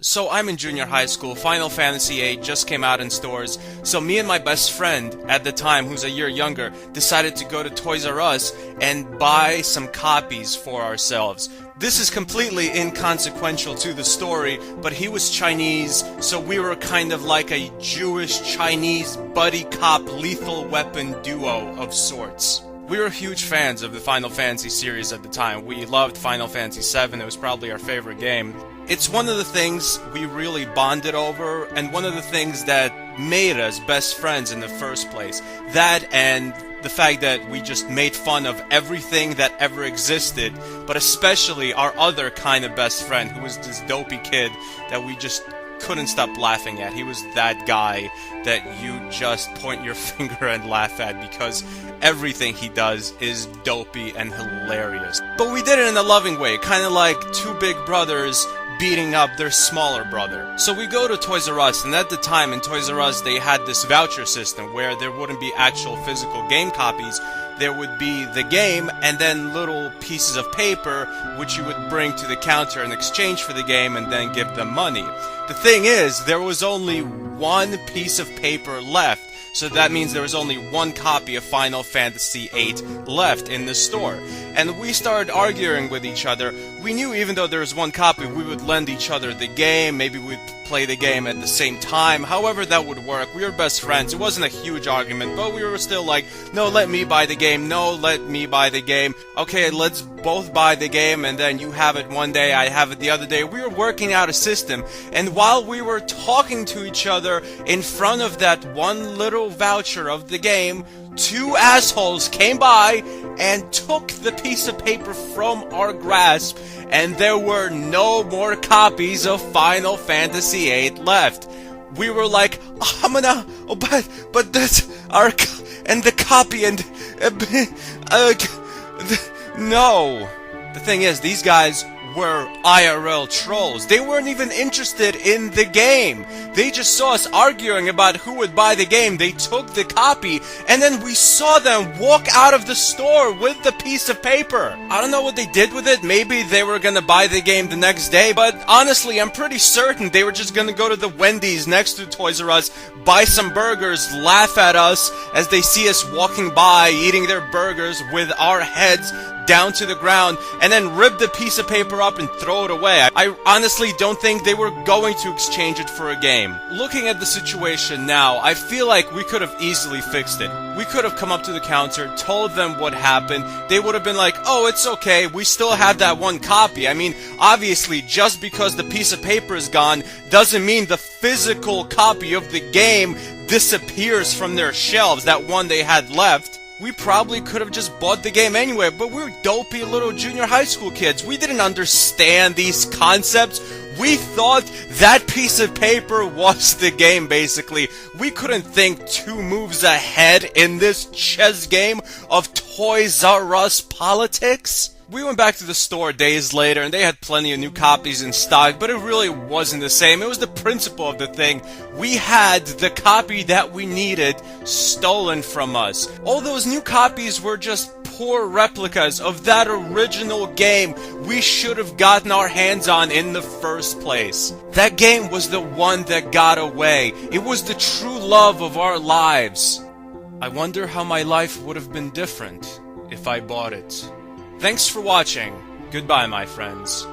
So I'm in junior high school, Final Fantasy VIII just came out in stores, so me and my best friend at the time, who's a year younger, decided to go to Toys R Us and buy some copies for ourselves. This is completely inconsequential to the story, but he was Chinese, so we were kind of like a Jewish-Chinese buddy cop lethal weapon duo of sorts. We were huge fans of the Final Fantasy series at the time. We loved Final Fantasy VII, it was probably our favorite game. It's one of the things we really bonded over, and one of the things that made us best friends in the first place. That and the fact that we just made fun of everything that ever existed, but especially our other kind of best friend, who was this dopey kid that we just couldn't stop laughing at. He was that guy that you just point your finger and laugh at because everything he does is dopey and hilarious. But we did it in a loving way, kind of like two big brothers beating up their smaller brother. So we go to Toys R Us, and at the time in Toys R Us they had this voucher system where there wouldn't be actual physical game copies. There would be the game and then little pieces of paper which you would bring to the counter in exchange for the game and then give them money. The thing is, there was only one piece of paper left. So that means there was only one copy of Final Fantasy VIII left in the store. And we started arguing with each other. We knew even though there was one copy, we would lend each other the game, maybe we'd play the game at the same time, however that would work. We were best friends. It wasn't a huge argument, but we were still like, no, let me buy the game, no, let me buy the game. Okay, let's both buy the game, and then you have it one day, I have it the other day. We were working out a system, and while we were talking to each other in front of that one little voucher of the game, two assholes came by and took the piece of paper from our grasp, and there were no more copies of Final Fantasy VIII left. We were like, but that's our, and the copy, and, no. The thing is, these guys were IRL trolls. They weren't even interested in the game. They just saw us arguing about who would buy the game. They took the copy, and then we saw them walk out of the store with the piece of paper. I don't know what they did with it. Maybe they were gonna buy the game the next day, but honestly, I'm pretty certain they were just gonna go to the Wendy's next to Toys R Us, buy some burgers, laugh at us as they see us walking by, eating their burgers with our heads down to the ground, and then rip the piece of paper up and throw it away. I honestly don't think they were going to exchange it for a game. Looking at the situation now, I feel like we could have easily fixed it. We could have come up to the counter, told them what happened. They would have been like, oh, it's okay, we still have that one copy. I mean, obviously, just because the piece of paper is gone doesn't mean the physical copy of the game disappears from their shelves, that one they had left. We probably could have just bought the game anyway, but we were dopey little junior high school kids. We didn't understand these concepts. We thought that piece of paper was the game, basically. We couldn't think two moves ahead in this chess game of Toys R Us politics. We went back to the store days later, and they had plenty of new copies in stock, but it really wasn't the same. It was the principle of the thing. We had the copy that we needed stolen from us. All those new copies were just poor replicas of that original game we should have gotten our hands on in the first place. That game was the one that got away. It was the true love of our lives. I wonder how my life would have been different if I bought it. Thanks for watching. Goodbye, my friends.